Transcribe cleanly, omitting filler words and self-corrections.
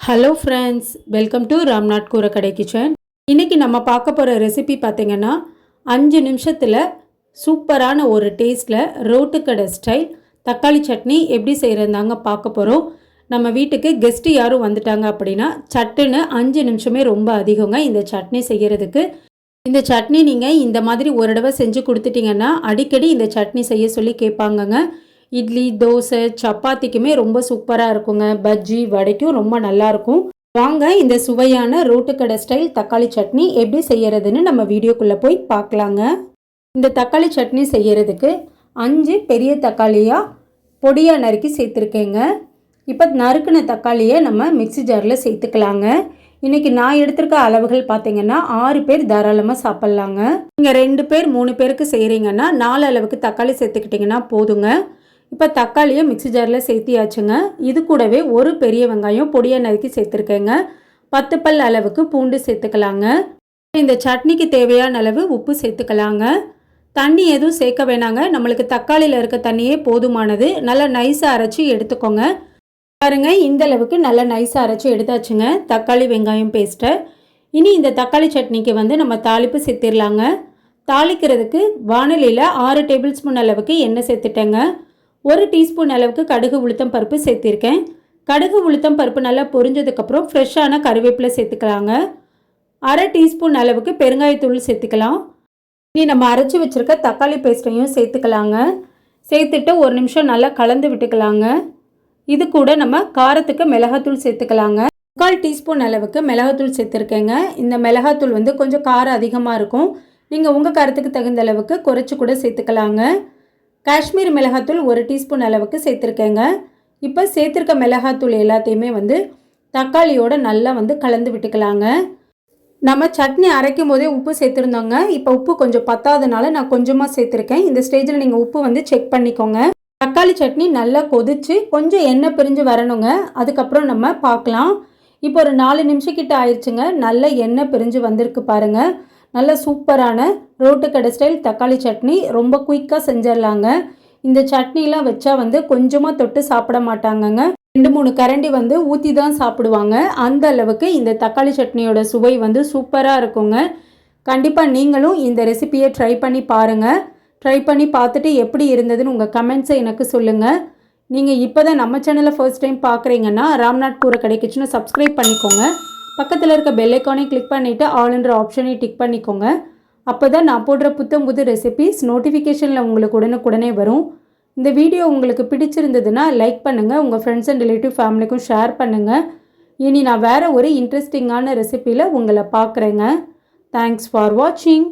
Hello friends, welcome to Ramnath கூரக்கடை kitchen. இன்றைக்கி நம்ம பார்க்க போகிற ரெசிபி பார்த்திங்கன்னா 5 நிமிஷத்தில் சூப்பரான ஒரு டேஸ்ட்டில் ரோட்டுக்கடை ஸ்டைல் தக்காளி சட்னி எப்படி செய்கிறதாங்க பார்க்க போகிறோம். நம்ம வீட்டுக்கு கெஸ்ட்டு யாரும் வந்துட்டாங்க அப்படின்னா சட்டுன்னு 5 நிமிஷமே ரொம்ப அதிகங்க இந்த சட்னி செய்கிறதுக்கு. இந்த சட்னி நீங்கள் இந்த மாதிரி ஒரு தடவை செஞ்சு கொடுத்துட்டிங்கன்னா அடிக்கடி இந்த சட்னி செய்ய சொல்லி கேட்பாங்கங்க. இட்லி, தோசை, சப்பாத்திக்குமே ரொம்ப சூப்பராக இருக்குங்க. பஜ்ஜி, வடைக்கும் ரொம்ப நல்லாயிருக்கும். வாங்க இந்த சுவையான ரோட்டுக்கடை ஸ்டைல் தக்காளி சட்னி எப்படி செய்யறதுன்னு நம்ம வீடியோக்குள்ளே போய் பார்க்கலாங்க. இந்த தக்காளி சட்னி செய்யறதுக்கு 5 பெரிய தக்காளியாக பொடியாக நறுக்கி சேர்த்துருக்கேங்க. இப்போ நறுக்கின தக்காளியை நம்ம மிக்சி ஜாரில் சேர்த்துக்கலாங்க. இன்றைக்கி நான் எடுத்திருக்க அளவுகள் பார்த்திங்கன்னா 6 பேர் தாராளமாக சாப்பிட்லாங்க. நீங்கள் 2 பேர் 3 பேருக்கு செய்கிறீங்கன்னா 4 அளவுக்கு தக்காளி சேர்த்துக்கிட்டிங்கன்னா போதுங்க. இப்போ தக்காளியை மிக்சி ஜாரில் சேர்த்தியாச்சுங்க. இது கூடவே ஒரு பெரிய வெங்காயம் பொடியாக நறுக்கி சேர்த்துருக்கேங்க. 10 பல் அளவுக்கு பூண்டு சேர்த்துக்கலாங்க. இந்த சட்னிக்கு தேவையான அளவு உப்பு சேர்த்துக்கலாங்க. தண்ணி எதுவும் சேர்க்க வேணாங்க. நம்மளுக்கு தக்காளியில் இருக்க தண்ணியே போதுமானது. நல்லா நைஸாக அரைச்சி எடுத்துக்கோங்க. பாருங்க, இந்த அளவுக்கு நல்லா நைஸாக அரைச்சி எடுத்தாச்சுங்க தக்காளி வெங்காயம் பேஸ்ட்டை. இனி இந்த தக்காளி சட்னிக்கு நம்ம தாளிப்பு சேர்த்திடலாங்க. தாளிக்கிறதுக்கு வானிலையில் 6 டேபிள் ஸ்பூன் அளவுக்கு எண்ணெய் சேர்த்துட்டேங்க. 1 டீஸ்பூன் அளவுக்கு கடுகு உளுத்தம் பருப்பு சேர்த்திருக்கேன். கடுகு உளுத்தம் பருப்பு நல்லா பொரிஞ்சதுக்கப்புறம் ஃப்ரெஷ்ஷான கருவேப்பிலை சேர்த்துக்கலாங்க. 1/2 டீஸ்பூன் அளவுக்கு பெருங்காயத்தூள் சேர்த்துக்கலாம். இனி நம்ம அரைச்சி வச்சுருக்க தக்காளி பேஸ்ட்டையும் சேர்த்துக்கலாங்க. சேர்த்துட்டு 1 நிமிஷம் நல்லா கலந்து விட்டுக்கலாங்க. இது கூட நம்ம காரத்துக்கு மிளகாத்தூள் சேர்த்துக்கலாங்க. 3/4 டீஸ்பூன் அளவுக்கு மிளகாத்தூள் சேர்த்துருக்கேங்க. இந்த மிளகாத்தூள் கொஞ்சம் காரம் அதிகமாக இருக்கும். நீங்கள் உங்கள் காரத்துக்கு தகுந்த அளவுக்கு குறைச்சி கூட சேர்த்துக்கலாங்க. காஷ்மீர் மிளகாத்தூள் 1 டீஸ்பூன் அளவுக்கு சேர்த்துருக்கேங்க. இப்போ சேர்த்துருக்க மிளகாத்தூள் எல்லாத்தையுமே தக்காளியோடு நல்லா கலந்து விட்டுக்கலாங்க. நம்ம சட்னி அரைக்கும் போதே உப்பு சேர்த்துருந்தோங்க. இப்போ உப்பு கொஞ்சம் பத்தாதனால நான் கொஞ்சமாக சேர்த்துருக்கேன். இந்த ஸ்டேஜில் நீங்கள் உப்பு செக் பண்ணிக்கோங்க. தக்காளி சட்னி நல்லா கொதித்து கொஞ்சம் எண்ணெய் பிரிஞ்சு வரணுங்க. அதுக்கப்புறம் நம்ம பார்க்கலாம். இப்போ ஒரு 4 நிமிஷம் கிட்ட ஆயிடுச்சுங்க. நல்ல எண்ணெய் பிரிஞ்சு வந்திருக்கு பாருங்கள். நல்ல சூப்பரான ரோட்டுக்கடை ஸ்டைல் தக்காளி சட்னி ரொம்ப குயிக்காக செஞ்சிடலாங்க. இந்த சட்னிலாம் வச்சா கொஞ்சமாக தொட்டு சாப்பிட மாட்டாங்கங்க. 2-3 கரண்டி ஊற்றி தான் சாப்பிடுவாங்க. அந்த அளவுக்கு இந்த தக்காளி சட்னியோட சுவை சூப்பராக இருக்குங்க. கண்டிப்பாக நீங்களும் இந்த ரெசிபியை ட்ரை பண்ணி பாருங்கள். ட்ரை பண்ணி பார்த்துட்டு எப்படி இருந்ததுன்னு உங்கள் கமெண்ட்ஸை எனக்கு சொல்லுங்கள். நீங்கள் இப்போ தான் நம்ம சேனலை ஃபர்ஸ்ட் டைம் பார்க்குறீங்கன்னா ராம்நாத் கூரக்கடை கிச்சனை சப்ஸ்கிரைப் பண்ணிக்கோங்க. பக்கத்தில் இருக்க பெல் ஐக்கானை கிளிக் பண்ணிவிட்டு ஆல்ன்ற ஆப்ஷனை டிக் பண்ணிக்கோங்க. அப்போ தான் நான் போடுற புது ரெசிபிஸ் நோட்டிஃபிகேஷனில் உங்களுக்கு உடனுக்குடனே வரும். இந்த வீடியோ உங்களுக்கு பிடிச்சிருந்ததுன்னா லைக் பண்ணுங்கள். உங்கள் ஃப்ரெண்ட்ஸ் அண்ட் ரிலேட்டிவ் ஃபேமிலிக்கும் ஷேர் பண்ணுங்கள். இனி நான் வேறு ஒரு இன்ட்ரெஸ்டிங்கான ரெசிபியில் உங்களை பார்க்குறேங்க. தேங்க்ஸ் ஃபார் வாட்சிங்.